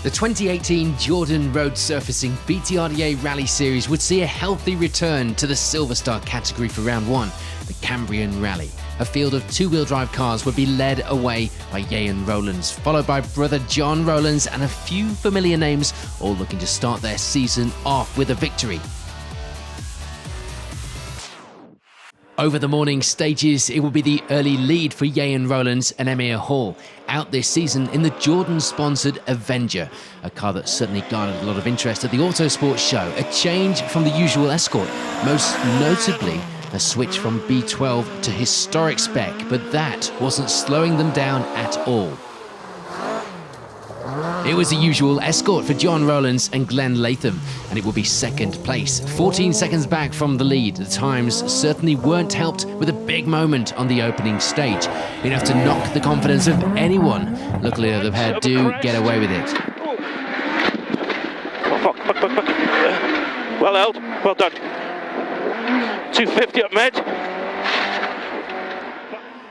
The 2018 Jordan Road Surfacing BTRDA Rally Series would see a healthy return to the Silver Star category for round one, the Cambrian Rally. A field of two-wheel drive cars would be led away by Yayan Rowlands, followed by brother John Rowlands and a few familiar names, all looking to start their season off with a victory. Over the morning stages, it will be the early lead for Yayan Rowlands and Emir Hall, out this season in the Jordan-sponsored Avenger, a car that certainly garnered a lot of interest at the Autosport show, a change from the usual Escort, most notably a switch from B12 to historic spec, but that wasn't slowing them down at all. It was the usual Escort for John Rowlands and Glenn Latham, and it will be second place, 14 seconds back from the lead. The times certainly weren't helped with a big moment on the opening stage, enough to knock the confidence of anyone. Luckily, the pair do get away with it. Fuck. Well held, well done. 250 up mid.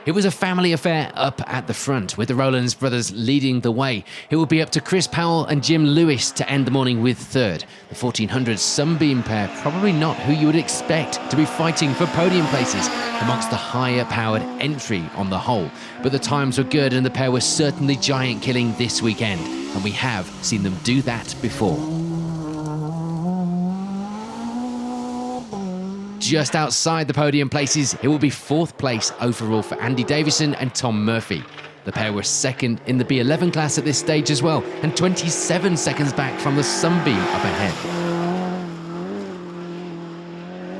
It was a family affair up at the front, with the Rowlands brothers leading the way. It will be up to Chris Powell and Jim Lewis to end the morning with third. The 1400 Sunbeam pair, probably not who you would expect to be fighting for podium places amongst the higher-powered entry on the whole. But the times were good and the pair were certainly giant killing this weekend, and we have seen them do that before. Just outside the podium places, it will be fourth place overall for Andy Davison and Tom Murphy. The pair were second in the B11 class at this stage as well, and 27 seconds back from the Sunbeam up ahead.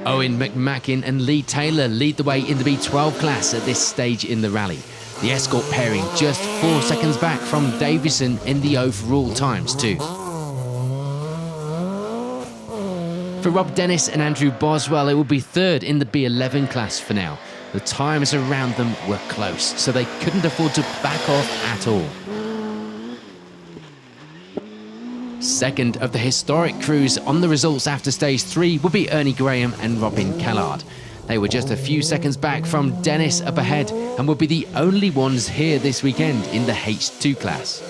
Owen McMakin and Lee Taylor lead the way in the B12 class at this stage in the rally. The Escort pairing just 4 seconds back from Davison in the overall times too. For Rob Dennis and Andrew Boswell, it will be third in the B11 class for now. The times around them were close, so they couldn't afford to back off at all. Second of the historic crews on the results after stage 3 will be Ernie Graham and Robin Callard. They were just a few seconds back from Dennis up ahead and will be the only ones here this weekend in the H2 class.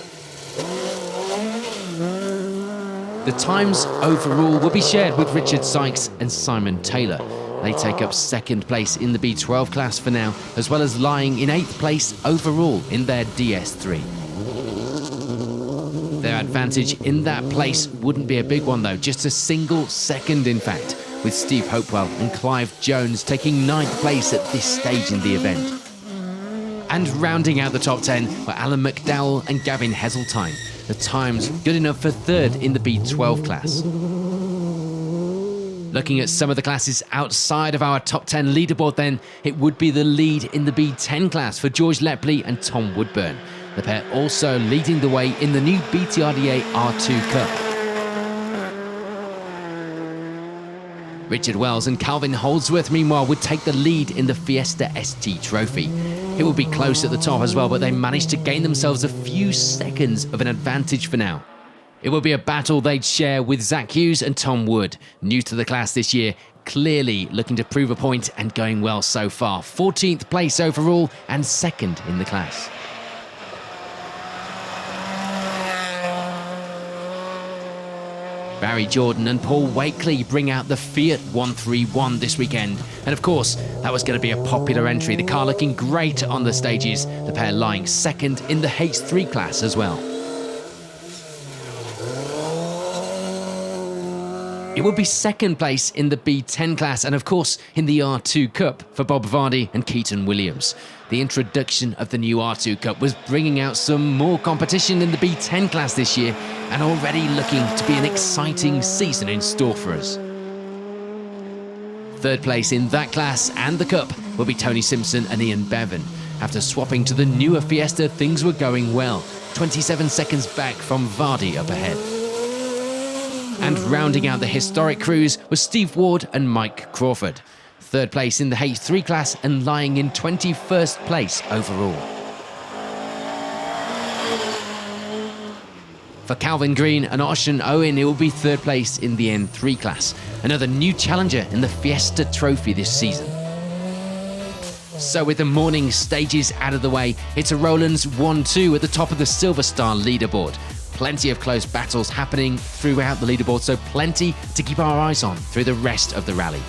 The times overall will be shared with Richard Sykes and Simon Taylor. They take up second place in the B12 class for now, as well as lying in 8th place overall in their DS3. Their advantage in that place wouldn't be a big one though, just a single second in fact, with Steve Hopewell and Clive Jones taking 9th place at this stage in the event. And rounding out the top 10 were Alan McDowell and Gavin Heseltine. The times good enough for third in the B12 class. Looking at some of the classes outside of our top 10 leaderboard then, it would be the lead in the B10 class for George Lepley and Tom Woodburn. The pair also leading the way in the new BTRDA R2 Cup. Richard Wells and Calvin Holdsworth, meanwhile, would take the lead in the Fiesta ST Trophy. It will be close at the top as well, but they managed to gain themselves a few seconds of an advantage for now. It will be a battle they'd share with Zach Hughes and Tom Wood, new to the class this year, clearly looking to prove a point and going well so far. 14th place overall and second in the class. Barry Jordan and Paul Wakely bring out the Fiat 131 this weekend. And of course, that was going to be a popular entry. The car looking great on the stages, the pair lying second in the H3 class as well. It will be second place in the B10 class and of course in the R2 Cup for Bob Vardy and Keaton Williams. The introduction of the new R2 Cup was bringing out some more competition in the B10 class this year and already looking to be an exciting season in store for us. Third place in that class and the Cup will be Tony Simpson and Ian Bevan. After swapping to the newer Fiesta, things were going well. 27 seconds back from Vardy up ahead. And rounding out the historic crews was Steve Ward and Mike Crawford. Third place in the H3 class and lying in 21st place overall. For Calvin Green and Oshan Owen, it will be third place in the N3 class. Another new challenger in the Fiesta Trophy this season. So with the morning stages out of the way, it's a Rowlands 1-2 at the top of the Silver Star leaderboard. Plenty of close battles happening throughout the leaderboard, so plenty to keep our eyes on through the rest of the rally.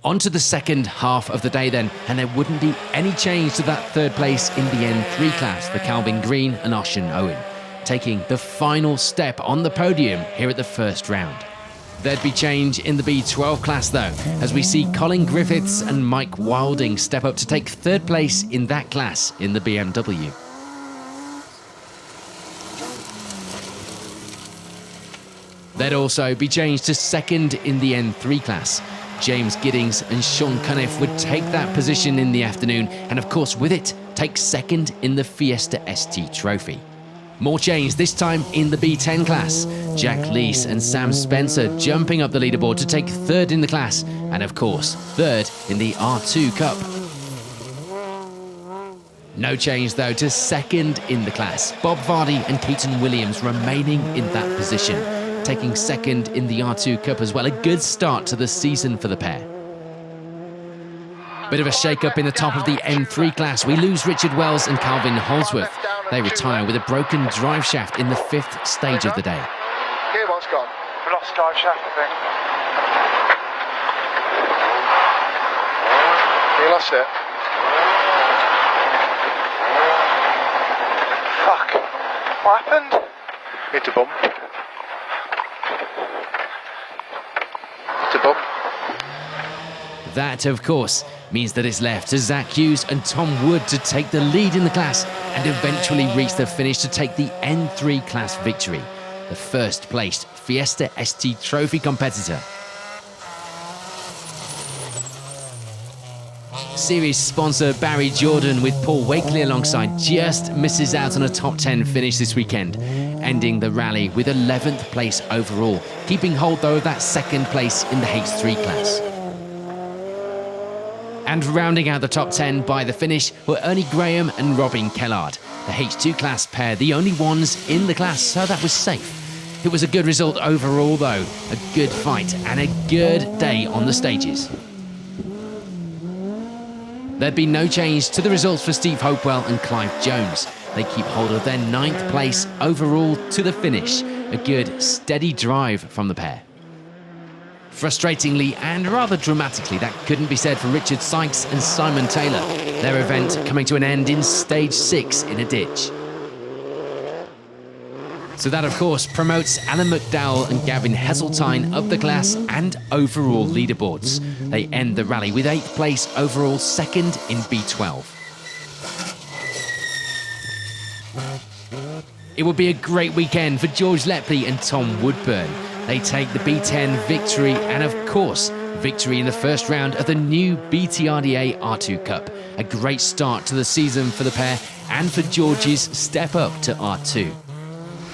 On to the second half of the day then, and there wouldn't be any change to that third place in the N3 class for Calvin Green and Ocean Owen, taking the final step on the podium here at the first round. There'd be change in the B12 class though, as we see Colin Griffiths and Mike Wilding step up to take third place in that class in the BMW. There'd also be change to second in the N3 class. James Giddings and Sean Cunniff would take that position in the afternoon, and of course with it, take second in the Fiesta ST Trophy. More change, this time in the B10 class. Jack Lees and Sam Spencer jumping up the leaderboard to take third in the class, and of course, third in the R2 Cup. No change though to second in the class. Bob Vardy and Keaton Williams remaining in that position, taking second in the R2 Cup as well. A good start to the season for the pair. Bit of a shake-up in the top of the N3 class. We lose Richard Wells and Calvin Holdsworth. They retire with a broken drive shaft in the 5th stage of the day. Gearbox gone. We lost drive shaft, I think. You lost it? Fuck. What happened? Hit a bump. That, of course, means that it's left to Zach Hughes and Tom Wood to take the lead in the class and eventually reach the finish to take the N3 class victory, the first placed Fiesta ST Trophy competitor. Series sponsor Barry Jordan with Paul Wakely alongside just misses out on a top 10 finish this weekend, ending the rally with 11th place overall, keeping hold though of that second place in the H3 class. And rounding out the top 10 by the finish were Ernie Graham and Robin Kellard, the H2 class pair, the only ones in the class, so that was safe. It was a good result overall though, a good fight and a good day on the stages. There'd be no change to the results for Steve Hopewell and Clive Jones. They keep hold of their 9th place overall to the finish, a good steady drive from the pair. Frustratingly and rather dramatically, that couldn't be said for Richard Sykes and Simon Taylor, their event coming to an end in stage 6 in a ditch. So that of course promotes Alan McDowell and Gavin Heseltine up the class and overall leaderboards. They end the rally with 8th place overall, second in B12. It will be a great weekend for George Lepley and Tom Woodburn. They take the B10 victory and of course victory in the first round of the new BTRDA R2 Cup. A great start to the season for the pair and for George's step up to R2.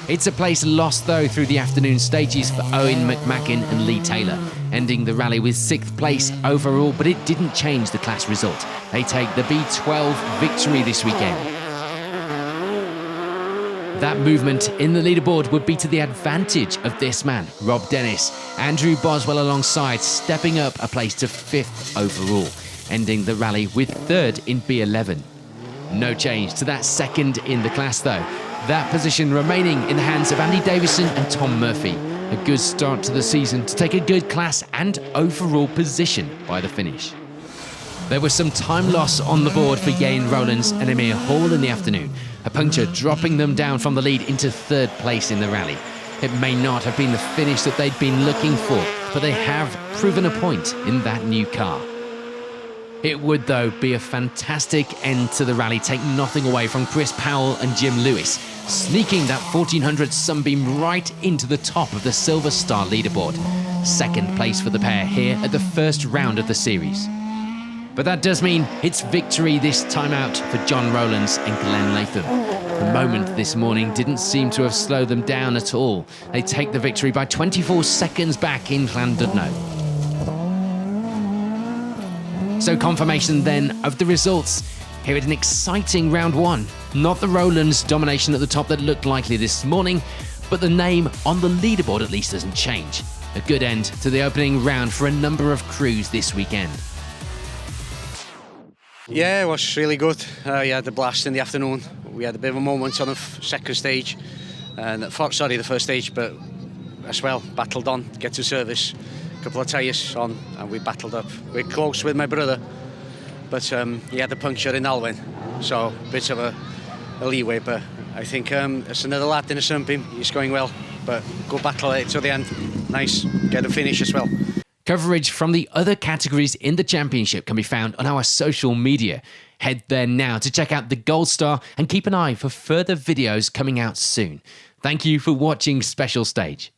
It's a place lost though through the afternoon stages for Owen McMacken and Lee Taylor, ending the rally with 6th place overall, but it didn't change the class result. They take the B12 victory this weekend. That movement in the leaderboard would be to the advantage of this man, Rob Dennis. Andrew Boswell alongside, stepping up a place to 5th overall, ending the rally with 3rd in B11. No change to that second in the class though. That position remaining in the hands of Andy Davison and Tom Murphy. A good start to the season to take a good class and overall position by the finish. There was some time loss on the board for Yane Rowlands and Amir Hall in the afternoon, a puncture dropping them down from the lead into 3rd place in the rally. It may not have been the finish that they'd been looking for, but they have proven a point in that new car. It would, though, be a fantastic end to the rally, take nothing away from Chris Powell and Jim Lewis, sneaking that 1400 Sunbeam right into the top of the Silver Star leaderboard. 2nd place for the pair here at the first round of the series. But that does mean it's victory this time out for John Rowlands and Glenn Latham. The moment this morning didn't seem to have slowed them down at all. They take the victory by 24 seconds back in Llandudno. So confirmation then of the results here at an exciting round 1. Not the Rowlands domination at the top that looked likely this morning, but the name on the leaderboard at least doesn't change. A good end to the opening round for a number of crews this weekend. Yeah, it was really good. We had a blast in the afternoon. We had a bit of a moment on the second stage, and the first stage, but as well, battled on, get to service, a couple of tyres on, and we battled up. We're close with my brother, but he had a puncture in Alwyn, so a bit of a leeway, but I think it's another lap in the Sunbeam. He's going well, but go battle it to the end. Nice, get a finish as well. Coverage from the other categories in the championship can be found on our social media. Head there now to check out the Gold Star and keep an eye for further videos coming out soon. Thank you for watching Special Stage.